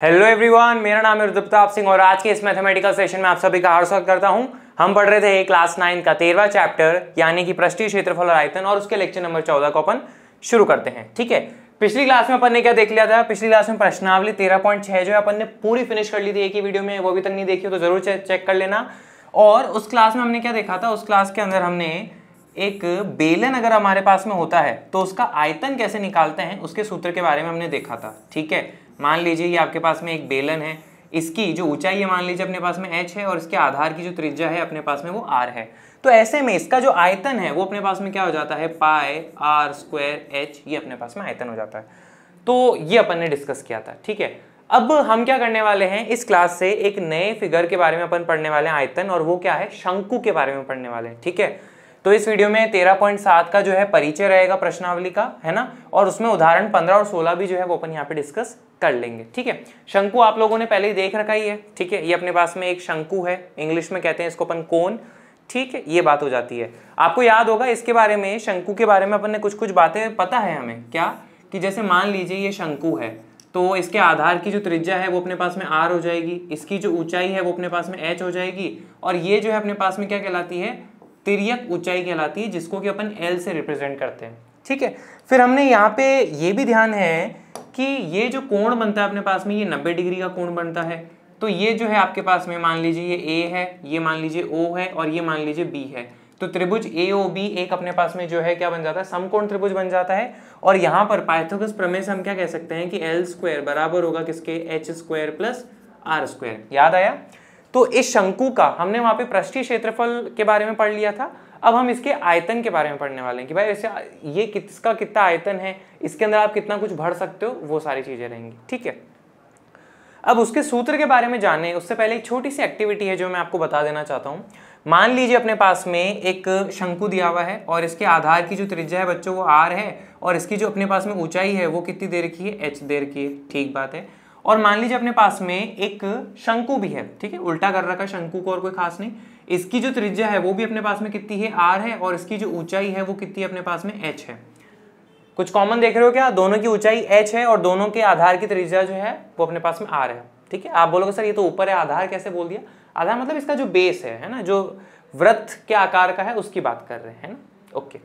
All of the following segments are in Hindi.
हेलो एवरीवन, मेरा नाम है रुद्रप्रताप सिंह और आज के इस मैथमेटिकल सेशन में आप सभी का हार्दिक स्वागत करता हूं। हम पढ़ रहे थे क्लास 9 का 13वां चैप्टर यानी कि पृष्ठीय क्षेत्रफल और आयतन और उसके लेक्चर नंबर 14 को अपन शुरू करते हैं। ठीक है, पिछली क्लास में अपन ने क्या देख लिया था? पिछली क्लास में प्रश्नावली 13.6 जो है अपन ने पूरी फिनिश कर ली थी एक ही वीडियो में। वो अभी तक नहीं देखी हो तो जरूर चेक कर लेना। और उस क्लास में हमने क्या देखा था? उस क्लास के अंदर हमने एक बेलन अगर हमारे पास में होता है तो उसका आयतन कैसे निकालते हैं उसके सूत्र के बारे में हमने देखा था। ठीक है, मान लीजिए ये आपके पास में एक बेलन है, इसकी जो ऊंचाई है मान लीजिए अपने पास में h है और इसके आधार की जो त्रिज्या है अपने पास में वो r है। तो ऐसे में इसका जो आयतन है वो अपने पास में क्या हो जाता है? पाई r स्क्वायर h, ये अपने पास में आयतन हो जाता है। तो ये अपन ने डिस्कस किया था। ठीक है, अब हम क्या करने वाले हैं इस क्लास से? एक नए फिगर के बारे में अपन पढ़ने वाले हैं आयतन, और वो क्या है? शंकु के बारे में पढ़ने वाले हैं। ठीक है, तो इस वीडियो में 13.7 का जो है परिचय रहेगा प्रश्नावली का, है ना, और उसमें उदाहरण 15 और 16 भी जो है वो अपन यहाँ पे डिस्कस कर लेंगे। ठीक है, शंकु आप लोगों ने पहले ही देख रखा ही है। ठीक है, ये अपने पास में एक शंकु है, इंग्लिश में कहते हैं इसको अपन कोन। ठीक है, ये बात हो जाती है। आपको याद होगा इसके बारे में, शंकु के बारे में अपन ने कुछ बातें पता है हमें, क्या कि जैसे मान लीजिए ये शंकु है तो इसके आधार की जो त्रिज्या है वो अपने पास में r हो जाएगी, इसकी जो ऊंचाई है वो अपने पास में h हो जाएगी, और ये जो है अपने पास में क्या कहलाती है? तिर्यक ऊंचाई कहलाती है, जिसको कि अपन L से रिप्रेजेंट करते हैं। ठीक है, फिर हमने यहाँ पे ये भी ध्यान है कि ये जो कोण बनता है अपने पास में, ये 90 डिग्री का कोण बनता है। तो ये जो है आपके पास में मान लीजिए ये A है, ये मान लीजिए O है और ये मान लीजिए B है। तो त्रिभुज AOB एक अपने पास में जो है क्या बन जाता है? समकोण त्रिभुज बन जाता है। और यहाँ पर पाइथागोरस प्रमेय से हम क्या कह सकते हैं कि L स्क्वायर बराबर होगा किसके? H square plus R square. याद आया? तो इस शंकु का हमने वहां पे पृष्ठीय क्षेत्रफल के बारे में पढ़ लिया था। अब हम इसके आयतन के बारे में पढ़ने वाले हैं कि भाई ऐसे ये किसका कितना आयतन है, इसके अंदर आप कितना कुछ भर सकते हो, वो सारी चीजें रहेंगी। ठीक है, अब उसके सूत्र के बारे में जाने उससे पहले एक छोटी सी एक्टिविटी है जो मैं आपको बता देना चाहता हूँ। मान लीजिए अपने पास में एक शंकु दिया हुआ है और इसके आधार की जो त्रिज्या है बच्चों वो r है, और इसकी जो अपने पास में ऊंचाई है वो कितनी दे रखी है? h दे रखी है। ठीक बात है। और मान लीजिए अपने पास में एक शंकु भी है, ठीक है, उल्टा कर रखा शंकु को और कोई खास नहीं। इसकी जो त्रिज्या है वो भी अपने पास में कितनी है? r है, और इसकी जो ऊंचाई है वो कितनी है? अपने पास में h है। कुछ कॉमन देख रहे हो क्या? दोनों की ऊंचाई h है और दोनों के आधार की त्रिज्या जो है वो अपने पास में r है। ठीक है, आप बोलोगे सर ये तो ऊपर है, आधार कैसे बोल दिया? आधार मतलब इसका जो बेस है ना, जो वृत्त के आकार का है उसकी बात कर रहे हैं ना। ओके,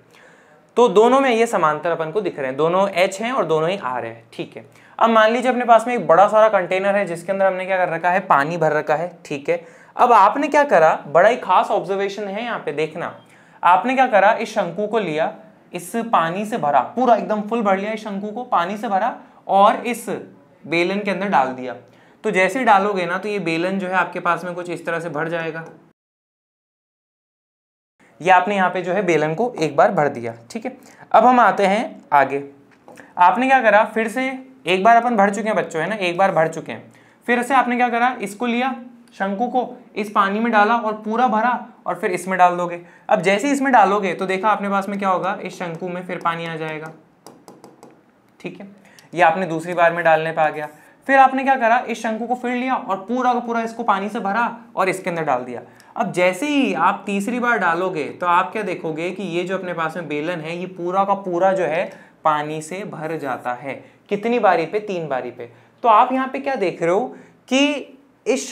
तो दोनों में ये समांतर अपन को दिख रहे हैं, दोनों h हैं और दोनों ही r है। ठीक है, अब मान लीजिए अपने पास में एक बड़ा सारा कंटेनर है जिसके अंदर हमने क्या कर रखा है? पानी भर रखा है। ठीक है, अब आपने क्या करा? बड़ा ही खास ऑब्जर्वेशन है यहाँ पे, देखना। आपने क्या करा? इस शंकु को लिया, इस पानी से भरा, पूरा एकदम फुल भर लिया इस शंकु को, पानी से भरा और इस बेलन के अंदर डाल दिया। तो जैसे ही डालोगे ना तो ये बेलन जो है आपके पास में कुछ इस तरह से भर जाएगा। ये आपने यहाँ पे जो है बेलन को एक बार भर दिया। ठीक है, अब हम आते हैं आगे। आपने क्या करा? फिर से एक बार अपन भर चुके हैं बच्चों, है ना, एक बार भर चुके हैं। फिर से आपने क्या करा? इसको लिया, शंकु को इस पानी में डाला और पूरा भरा और फिर इसमें डाल दोगे। अब जैसे ही इसमें डालोगे तो देखा अपने पास में क्या होगा? इस शंकु में फिर पानी आ जाएगा। ठीक है, ये आपने दूसरी बार में डालने पे आ गया। फिर आपने क्या करा? इस शंकु को फिर लिया और पूरा का पूरा इसको पानी से भरा और इसके अंदर डाल दिया। अब जैसे ही आप तीसरी बार डालोगे तो आप क्या देखोगे कि ये जो अपने पास में बेलन है ये पूरा का पूरा जो है पानी से भर जाता है। कितनी बारी पे? 3 बारी पे। तो आप यहाँ पे क्या देख रहे हो कि इस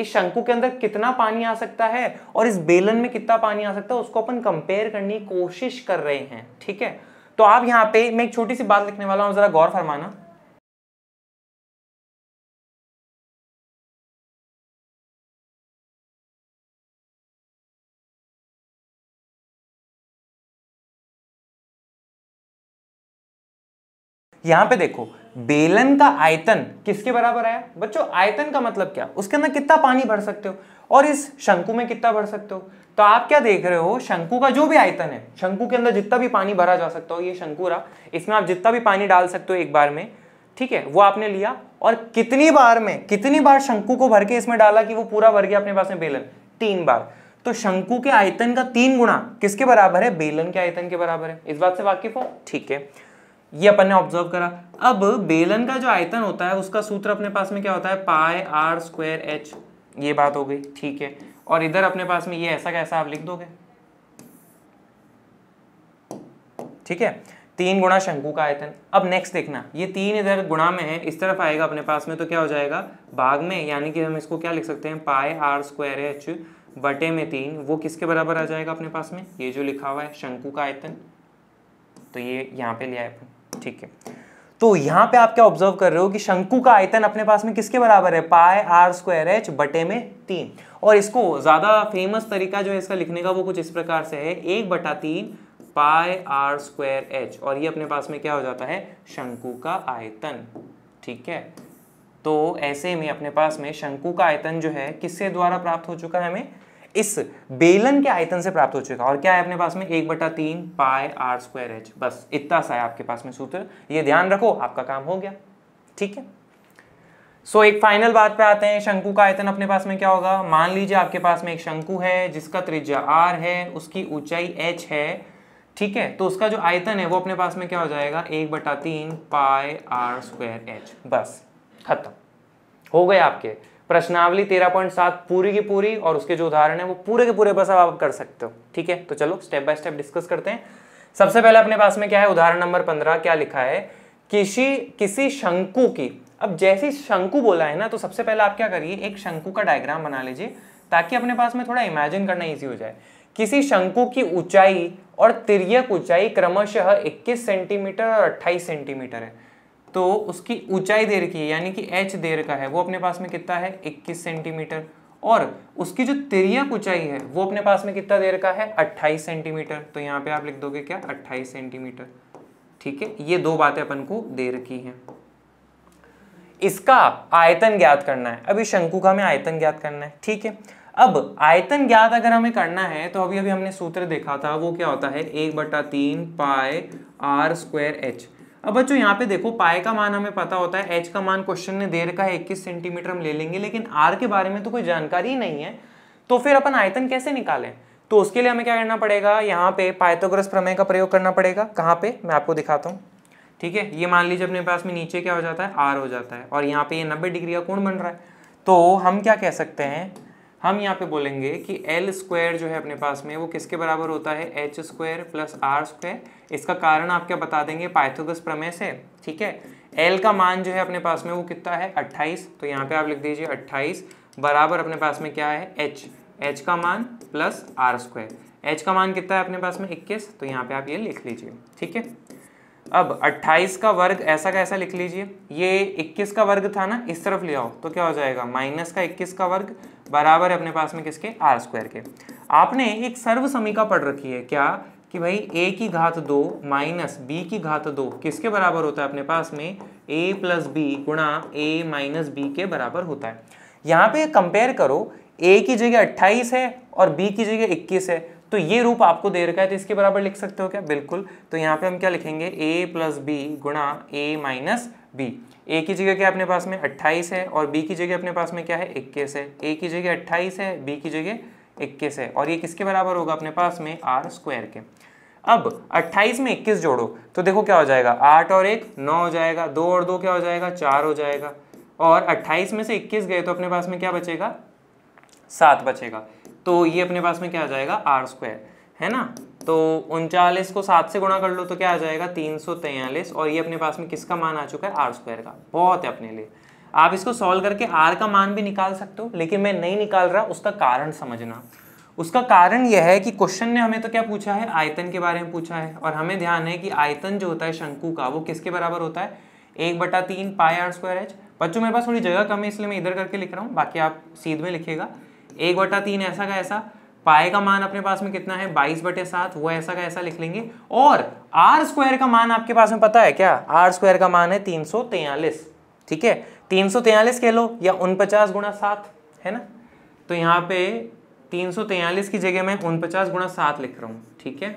शंकु के अंदर कितना पानी आ सकता है और इस बेलन में कितना पानी आ सकता है, उसको अपन कंपेयर करने की कोशिश कर रहे हैं। ठीक है, तो आप यहाँ पे मैं एक छोटी सी बात लिखने वाला हूं, जरा गौर फरमाना। यहां पे देखो, बेलन का आयतन किसके बराबर आया बच्चों? आयतन का मतलब क्या? उसके अंदर कितना पानी भर सकते हो और इस शंकु में कितना भर सकते हो। तो आप क्या देख रहे हो? शंकु का जो भी आयतन है, शंकु के अंदर जितना भी पानी भरा जा सकता हो, ये शंकु रहा, इसमें आप जितना भी पानी डाल सकते हो एक बार में। ठीक है, वो आपने लिया और कितनी बार शंकु को भर के इसमें डाला कि वो पूरा भर गया अपने पास में बेलन? 3 बार। तो शंकु के आयतन का 3 गुना किसके बराबर है? बेलन के आयतन के बराबर है। इस बात से वाकिफ हो? ठीक है, ये अपन ने ऑब्जर्व करा। अब बेलन का जो आयतन होता है उसका सूत्र अपने पास में क्या होता है? पाई r स्क्वायर h। ये बात हो गई। ठीक है, और इधर अपने पास में ये ऐसा कैसा आप लिख दोगे। ठीक है, 3 गुणा शंकु का आयतन। अब नेक्स्ट देखना, ये 3 इधर गुणा में है, इस तरफ आएगा अपने पास में, तो क्या हो जाएगा भाग में, यानी कि हम इसको क्या लिख सकते हैं, पाई आर स्क्वायर एच बटे में 3, वो किसके बराबर आ जाएगा अपने पास में, ये जो लिखा हुआ है शंकु का आयतन, तो ये यहाँ पे लिया है अपन, ठीक है। तो यहाँ पे आप क्या ऑब्जर्व कर रहे हो कि शंकु का आयतन अपने पास में किसके बराबर है, पाई आर स्क्वायर एच बटे में 3। और इसको ज्यादा फेमस तरीका जो है इसका लिखने का वो कुछ इस प्रकार से है, 1/3 पाई आर स्क्वायर एच, और ये अपने पास में क्या हो जाता है, शंकु का आयतन, ठीक है। तो ऐसे में अपने पास में शंकु का आयतन जो है किससे द्वारा प्राप्त हो चुका है, हमें इस बेलन के आयतन से प्राप्त हो चुका है। और क्या है अपने पास में, 1/3 पाई आर स्क्वायर एच, बस इतना सा है आपके पास में सूत्र, ये ध्यान रखो, आपका काम हो गया, ठीक है। सो एक फाइनल बात पे आते हैं, शंकु का आयतन अपने पास में क्या होगा, मान लीजिए आपके पास में एक शंकु है जिसका त्रिज्या r है, उसकी ऊंचाई h है, ठीक है। तो उसका जो आयतन है वो अपने पास में क्या हो जाएगा, 1/3 पाई आर स्क्वायर एच, बस खत्म हो गए आपके प्रश्नावली 13.7 पूरी की पूरी, और उसके जो उदाहरण है वो पूरे के पूरे बस आप कर सकते हो, ठीक है। तो चलो स्टेप बाय स्टेप डिस्कस करते हैं। सबसे पहले अपने पास में क्या है, उदाहरण नंबर 15, क्या लिखा है, किसी शंकु की, अब जैसी शंकु बोला है ना, तो सबसे पहले आप क्या करिए, एक शंकु का डायग्राम बना लीजिए ताकि अपने पास में थोड़ा इमेजिन करना ईजी हो जाए। किसी शंकु की ऊंचाई और तिर्यक ऊंचाई क्रमशः 21 सेंटीमीटर और 28 सेंटीमीटर है, तो उसकी ऊंचाई दे रखी है, यानी कि h दे रखा है, वो अपने पास में कितना है, 21 सेंटीमीटर, और उसकी जो तिर्यक ऊंचाई है वो अपने पास में कितना दे रखा है, 28 सेंटीमीटर। तो यहाँ पे आप लिख दोगे क्या, 28 सेंटीमीटर, ठीक है। ये दो बातें अपन को दे रखी हैं। इसका आयतन ज्ञात करना है, अभी शंकु का हमें आयतन ज्ञात करना है, ठीक है। अब आयतन ज्ञात अगर हमें करना है तो अभी हमने सूत्र देखा था, वो क्या होता है, 1/3 पाई आर स्क्वायर एच। अब बच्चों यहाँ पे देखो, पाई का मान हमें पता होता है, एच का मान क्वेश्चन ने दे रखा है 21 सेंटीमीटर हम ले लेंगे, लेकिन आर के बारे में तो कोई जानकारी ही नहीं है, तो फिर अपन आयतन कैसे निकालें। तो उसके लिए हमें क्या करना पड़ेगा, यहाँ पे पाइथागोरस प्रमेय का प्रयोग करना पड़ेगा। कहाँ पे, मैं आपको दिखाता हूँ, ठीक है। ये मान लीजिए अपने पास में नीचे क्या हो जाता है, आर हो जाता है, और यहाँ पे ये 90 डिग्री का कोण बन रहा है, तो हम क्या कह सकते हैं, हम यहाँ पे बोलेंगे कि एल स्क्वायर जो है अपने पास में वो किसके बराबर होता है, H square plus R square. इसका कारण आप क्या बता देंगे, पाइथागोरस प्रमेय से, ठीक है। एल का मान जो है अपने पास में वो कितना है, 28, तो यहाँ पे आप लिख दीजिए 28 बराबर अपने पास में क्या है, एच का मान प्लस आर स्क्वायर। एच का मान कितना है अपने पास में 21, तो यहाँ पे आप ये लिख लीजिए, ठीक है। अब 28 का वर्ग ऐसा का ऐसा लिख लीजिए, ये 21 का वर्ग था ना, इस तरफ ले आओ तो क्या हो जाएगा, माइनस का 21 का वर्ग बराबर है अपने पास में किसके, आर स्क्वायर के। आपने एक सर्व समीका पढ़ रखी है क्या, कि भाई a की घात 2 माइनस b की घात 2 किसके बराबर होता है अपने पास में, a प्लस बी गुणा a माइनस बी के बराबर होता है। यहाँ पे कंपेयर करो, a की जगह 28 है और b की जगह 21 है, तो ये रूप आपको दे रखा है, तो इसके बराबर लिख सकते हो क्या, बिल्कुल। तो यहाँ पे हम क्या लिखेंगे, a प्लस बी गुणा a माइनस बी। a की जगह क्या अपने पास में 28 है, और b की जगह अपने पास में क्या है, 21 है। a की जगह 28 है, b की जगह 21 है, और ये किसके बराबर होगा अपने पास में, आर स्क्वायर के। अब 28 में 21 जोड़ो तो देखो क्या हो जाएगा, 8 और 1 9 हो जाएगा, 2 और 2 क्या हो जाएगा, 4 हो जाएगा, और 28 में से 21 गए तो अपने पास में क्या बचेगा, 7 बचेगा। तो ये अपने पास में क्या आ जाएगा, आर स्क्वायर, है ना। तो 39 को 7 से गुणा कर लो तो क्या आ जाएगा, 343, और ये अपने पास में किसका मान आ चुका है, आर स्क्वायर का। बहुत है अपने लिए, आप इसको सॉल्व करके आर का मान भी निकाल सकते हो, लेकिन मैं नहीं निकाल रहा, उसका कारण समझना। उसका कारण यह है कि क्वेश्चन ने हमें तो क्या पूछा है, आयतन के बारे में पूछा है, और हमें ध्यान है कि आयतन जो होता है शंकु का वो किसके बराबर होता है, 1/3 पाई आर स्क्वायर एच। बच्चों मेरे पास थोड़ी जगह कम है इसलिए मैं इधर करके लिख रहा हूँ, बाकी आप सीध में लिखिएगा। 1/3 ऐसा का ऐसा, पाई का मान अपने पास में कितना है, 22/7, वो ऐसा का ऐसा लिख लेंगे। और आर स्क्वायर का मान आपके पास में पता है क्या, आर स्क्वायर का मान है 343, ठीक है। 343 कह लो या 49 गुणा 7, है ना। तो यहाँ पे 343 की जगह मैं 49 गुणा 7 लिख रहा हूँ, ठीक है।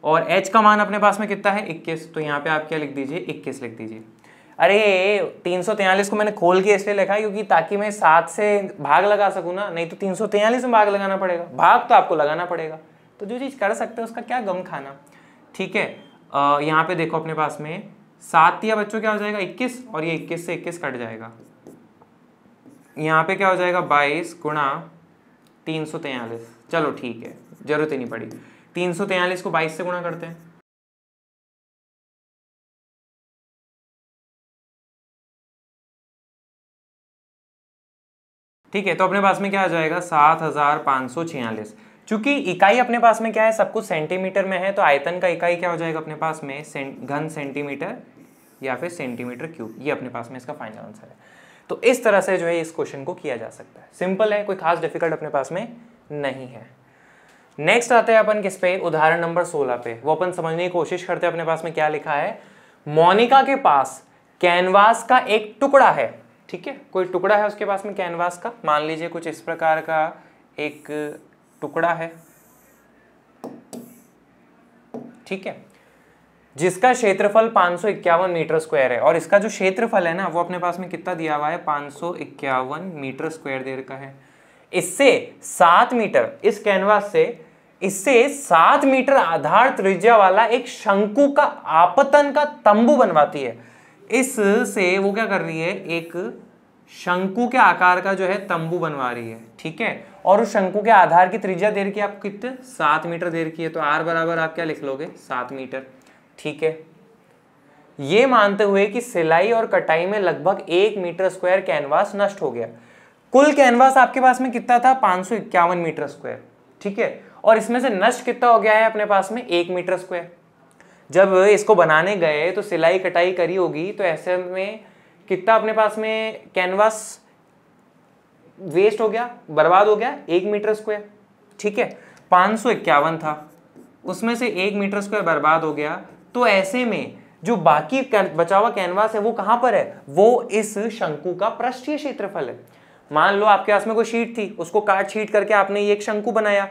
और h का मान अपने पास में कितना है, 21, तो यहाँ पे आप क्या लिख दीजिए, 21 लिख दीजिए। अरे 343 को मैंने खोल के इसलिए लिखा क्योंकि ताकि मैं 7 से भाग लगा सकूँ ना, नहीं तो 343 में भाग लगाना पड़ेगा, भाग तो आपको लगाना पड़ेगा। तो जो चीज़ कर सकते हैं उसका क्या गम खाना, ठीक है। यहाँ पे देखो अपने पास में 7 या बच्चों क्या हो जाएगा, 21, और ये 21 से 21 कट जाएगा, यहाँ पे क्या हो जाएगा 22 गुणा 343। चलो ठीक है, जरूरत ही नहीं पड़ी। 343 को 22 से गुणा करते हैं। ठीक है, तो अपने पास में क्या आ जाएगा 7546। चूंकि इकाई अपने पास में क्या है, सब कुछ सेंटीमीटर में है, तो आयतन का इकाई क्या हो जाएगा अपने पास में घन सेंटीमीटर या फिर सेंटीमीटर क्यूब। ये अपने पास में इसका फाइनल आंसर है। तो इस तरह से जो है इस क्वेश्चन को किया जा सकता है। सिंपल है, कोई खास डिफिकल्ट अपने पास में नहीं है। नेक्स्ट आते हैं अपन किस पे, उदाहरण नंबर 16 पे। वो अपन समझने की कोशिश करते हैं अपने पास में क्या लिखा है। मोनिका के पास कैनवास का एक टुकड़ा है। ठीक है, कोई टुकड़ा है उसके पास में कैनवास का, मान लीजिए कुछ इस प्रकार का एक टुकड़ा है। ठीक है, जिसका क्षेत्रफल 551 मीटर स्क्वायर है, और इसका जो क्षेत्रफल है ना वो अपने पास में कितना दिया हुआ है, 551 मीटर स्क्वायर दे रखा है। इससे 7 मीटर, इस कैनवास से इससे 7 मीटर आधार त्रिज्या वाला एक शंकु का आपतन का तंबू बनवाती है। इससे वो क्या कर रही है, एक शंकु के आकार का जो है तंबू बनवा रही है। ठीक है, और उस शंकु के आधार की त्रिज्या दे रखी है आपको कितने, 7 मीटर दे रखी है। तो r बराबर आप क्या लिख लोगे, 7 मीटर। ठीक है, ये मानते हुए कि सिलाई और कटाई में लगभग 1 मीटर स्क्वायर कैनवास नष्ट हो गया। कुल कैनवास आपके पास में कितना था, 551 मीटर स्क्वायर। ठीक है, और इसमें से नष्ट कितना हो गया है अपने पास में, 1 मीटर स्क्वायर। जब इसको बनाने गए तो सिलाई कटाई करी होगी, तो ऐसे में कितना अपने पास में कैनवास वेस्ट हो गया, बर्बाद हो गया, 1 मीटर स्क्वायर। ठीक है, 551 था, उसमें से 1 मीटर स्क्वायर बर्बाद हो गया। तो ऐसे में जो बाकी बचा हुआ कैनवास है वो कहां पर है, वो इस शंकु का पृष्ठीय क्षेत्रफल है। मान लो आपके पास में कोई शीट थी, उसको काट छीट करके आपने ये एक शंकु बनाया।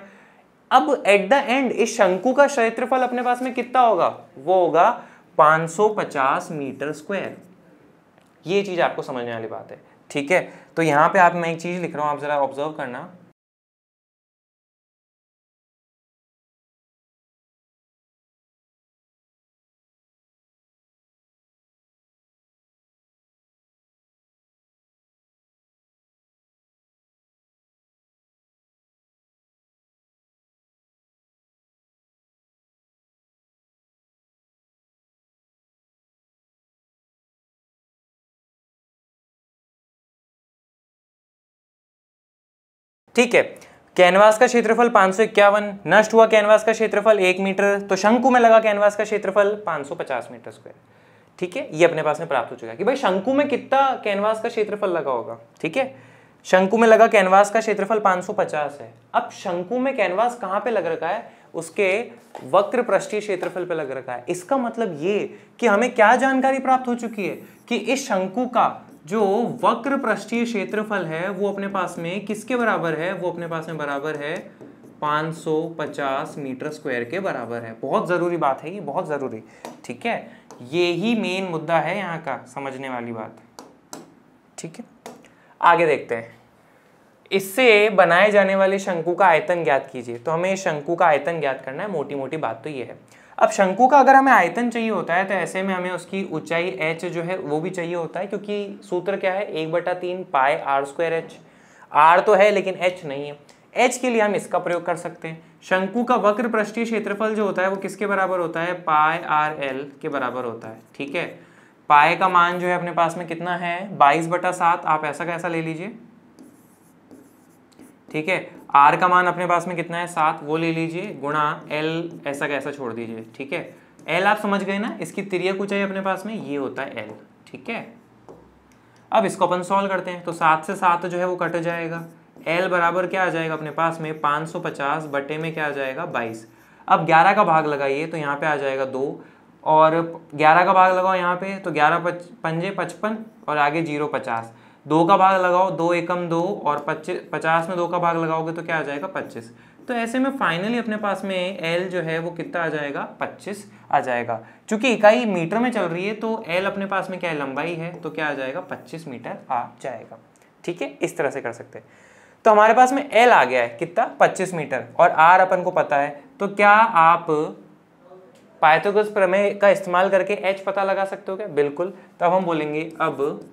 अब एट द एंड इस शंकु का क्षेत्रफल अपने पास में कितना होगा, वो होगा 550 मीटर स्क्वायर। ये चीज आपको समझने वाली बात है। ठीक है, तो यहां पे मैं एक चीज लिख रहा हूं, आप जरा ऑब्जर्व करना। ठीक है, कैनवास का क्षेत्रफल 551, नष्ट हुआ कैनवास का क्षेत्रफल 1 मीटर, तो शंकु में लगा कैनवास का क्षेत्रफल 550 मीटर स्क्वायर। ठीक है, ये अपने पास में प्राप्त हो चुका है कि भाई शंकु में कितना कैनवास का क्षेत्रफल लगा होगा। ठीक है, शंकु में लगा कैनवास का क्षेत्रफल 550 है। अब शंकु में कैनवास कहां पे लग रखा है, उसके वक्र पृष्ठीय क्षेत्रफल पे लग रखा है। इसका मतलब ये कि हमें क्या जानकारी प्राप्त हो चुकी है कि इस शंकु का जो वक्र पृष्ठीय क्षेत्रफल है वो अपने पास में किसके बराबर है, वो अपने पास में बराबर है 550 मीटर स्क्वायर के बराबर है। बहुत जरूरी बात है ये, बहुत जरूरी। ठीक है, ये ही मेन मुद्दा है यहाँ का, समझने वाली बात। ठीक है, आगे देखते हैं। इससे बनाए जाने वाले शंकु का आयतन ज्ञात कीजिए। तो हमें शंकु का आयतन ज्ञात करना है, मोटी मोटी बात तो ये है। अब शंकु का अगर हमें आयतन चाहिए होता है तो ऐसे में हमें उसकी ऊंचाई h जो है वो भी चाहिए होता है, क्योंकि सूत्र क्या है, 1/3 पाई r स्क्वायर h। r तो है लेकिन h नहीं है। h के लिए हम इसका प्रयोग कर सकते हैं। शंकु का वक्र पृष्ठीय क्षेत्रफल जो होता है वो किसके बराबर होता है, पाई r l के बराबर होता है। ठीक है, पाई का मान जो है अपने पास में कितना है, 22/7। आप ऐसा कैसा ले लीजिए। ठीक है, r का मान अपने पास में कितना है, 7, वो ले लीजिए, गुणा l ऐसा कैसा छोड़ दीजिए। ठीक है, l आप समझ गए ना, इसकी तिर्यक ऊंचाई अपने पास में ये होता है l। ठीक है, अब इसको अपन सॉल्व करते हैं। तो 7 से 7 जो है वो कट जाएगा। l बराबर क्या आ जाएगा अपने पास में, 550 बटे में क्या आ जाएगा, 22। अब 11 का भाग लगाइए तो यहाँ पे आ जाएगा 2, और 11 का भाग लगाओ यहाँ पे तो 11 पंजे 55 और आगे 0 50। 2 का भाग लगाओ, 2 एकम 2, और 50 में 2 का भाग लगाओगे तो क्या आ जाएगा, 25। तो ऐसे में फाइनली अपने पास में l जो है वो कितना आ जाएगा, 25 आ जाएगा। चूंकि इकाई मीटर में चल रही है तो l अपने पास में क्या है, लंबाई है, तो क्या आ जाएगा, 25 मीटर आ जाएगा। ठीक है, इस तरह से कर सकते हैं। तो हमारे पास में l आ गया है कितना, 25 मीटर, और r अपन को पता है। तो क्या आप पाइथागोरस प्रमेय का इस्तेमाल करके h पता लगा सकते हो क्या? बिल्कुल। तब हम बोलेंगे अब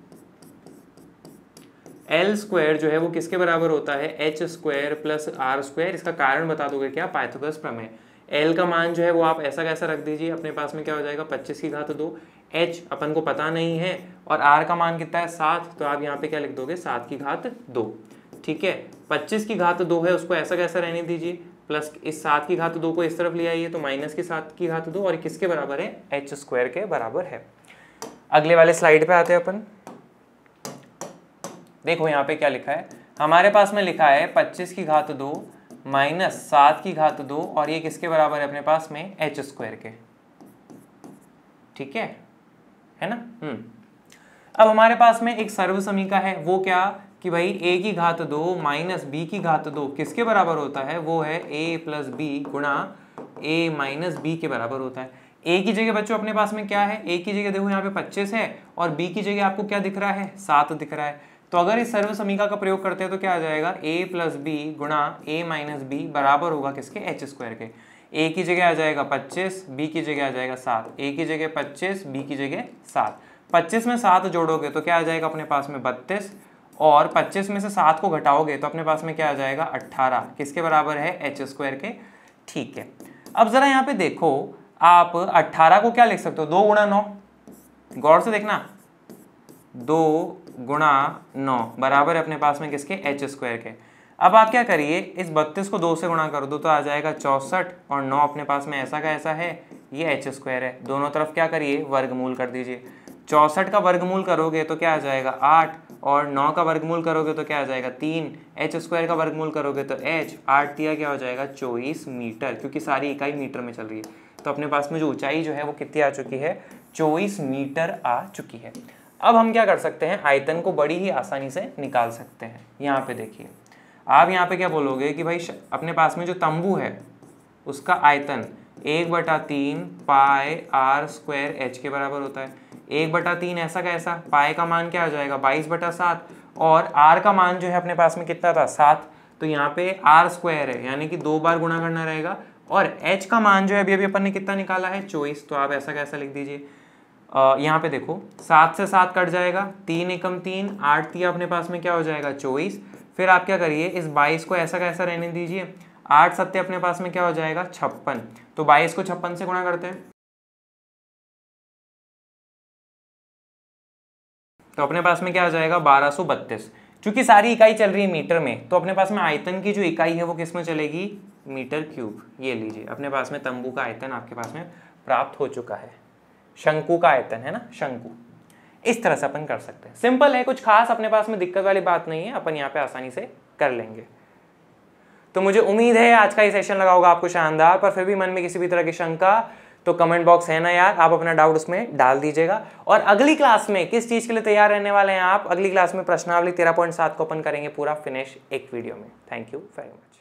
एल स्क्वायर जो है वो किसके बराबर होता है, H square plus R square. इसका कारण बता दोगे क्या, पाइथागोरस प्रमेय। L का मान जो है वो आप ऐसा कैसा रख दीजिए, अपने पास में क्या हो जाएगा 25 की घात 2। H अपन को पता नहीं है और R का मान कितना है 7, तो आप यहाँ पे क्या लिख दोगे 7 की घात 2। ठीक है, 25 की घात 2 है उसको ऐसा कैसा रहने दीजिए, प्लस इस 7 की घात 2 को इस तरफ ले आइए तो माइनस की 7 की घात 2 और किसके बराबर है h स्क्वायर के बराबर है। अगले वाले स्लाइड पे आते हैं अपन। देखो यहाँ पे क्या लिखा है, हमारे पास में लिखा है 25 की घात 2 माइनस 7 की घात 2 और ये किसके बराबर है अपने पास में h स्क्वायर के। ठीक है ना। अब हमारे पास में एक सर्व समीका है, वो क्या कि भाई a की घात 2 माइनस b की घात 2 किसके बराबर होता है, वो है a प्लस बी गुणा a माइनस बी के बराबर होता है। a की जगह बच्चों अपने पास में क्या है, a की जगह देखो यहाँ पे 25 है और b की जगह आपको क्या दिख रहा है 7 दिख रहा है। तो अगर इस सर्व समीका का प्रयोग करते हैं तो क्या आ जाएगा a प्लस बी गुणा a माइनस बी बराबर होगा किसके h स्क्वायर के। a की जगह आ जाएगा 25, b की जगह आ जाएगा 7, a की जगह 25, b की जगह 7। 25 में 7 जोड़ोगे तो क्या आ जाएगा अपने पास में 32 और 25 में से 7 को घटाओगे तो अपने पास में क्या आ जाएगा 18, किसके बराबर है h स्क्वायर के। ठीक है, अब जरा यहाँ पे देखो आप 18 को क्या लिख सकते हो 2 गुणा 9, गौर से देखना 2 गुणा 9 बराबर है अपने पास में किसके h स्क्वायर के। अब आप क्या करिए इस 32 को 2 से गुणा कर दो तो आ जाएगा 64 और 9 अपने पास में ऐसा का ऐसा है ये h स्क्वायर है। दोनों तरफ क्या करिए वर्गमूल कर दीजिए, 64 का वर्गमूल करोगे तो क्या आ जाएगा 8 और 9 का वर्गमूल करोगे तो क्या आ जाएगा 3, h स्क्वायर का वर्गमूल करोगे तो h, 8 दिया क्या हो जाएगा 24 मीटर, क्योंकि सारी इकाई मीटर में चल रही है। तो अपने पास में जो ऊंचाई जो है वो कितनी आ चुकी है 24 मीटर आ चुकी है। अब हम क्या कर सकते हैं, आयतन को बड़ी ही आसानी से निकाल सकते हैं। यहाँ पे देखिए आप यहाँ पे क्या बोलोगे कि भाई अपने पास में जो तंबू है उसका आयतन 1/3 पाई r स्क्वायर h के बराबर होता है। 1/3 ऐसा कैसा, पाई का मान क्या आ जाएगा 22/7 और r का मान जो है अपने पास में कितना था 7, तो यहाँ पे r स्क्वायर है यानी कि 2 बार गुणा करना रहेगा और h का मान जो है अभी अपन ने कितना निकाला है 24, तो आप ऐसा कैसा लिख दीजिए। यहाँ पे देखो 7 से 7 कट जाएगा, 3 एकम 3, 8 दिया अपने पास में क्या हो जाएगा 24। फिर आप क्या करिए इस 22 को ऐसा कैसा रहने दीजिए, 8 सत्ते अपने पास में क्या हो जाएगा 56, तो 22 को 56 से गुणा करते हैं तो अपने पास में क्या आ जाएगा 1232। क्योंकि सारी इकाई चल रही है मीटर में तो अपने पास में आयतन की जो इकाई है वो किस में चलेगी मीटर क्यूब। ये लीजिए अपने पास में तंबू का आयतन आपके पास में प्राप्त हो चुका है, शंकु का आयतन है ना शंकु। इस तरह से अपन कर सकते हैं, सिंपल है, कुछ खास अपने पास में दिक्कत वाली बात नहीं है, अपन यहाँ पे आसानी से कर लेंगे। तो मुझे उम्मीद है आज का ये सेशन लगा होगा आपको शानदार, पर फिर भी मन में किसी भी तरह की शंका तो कमेंट बॉक्स है ना यार, आप अपना डाउट उसमें डाल दीजिएगा। और अगली क्लास में किस चीज के लिए तैयार रहने वाले हैं आप, अगली क्लास में प्रश्नावली 13.7 को अपन करेंगे पूरा फिनिश एक वीडियो में। Thank you very much.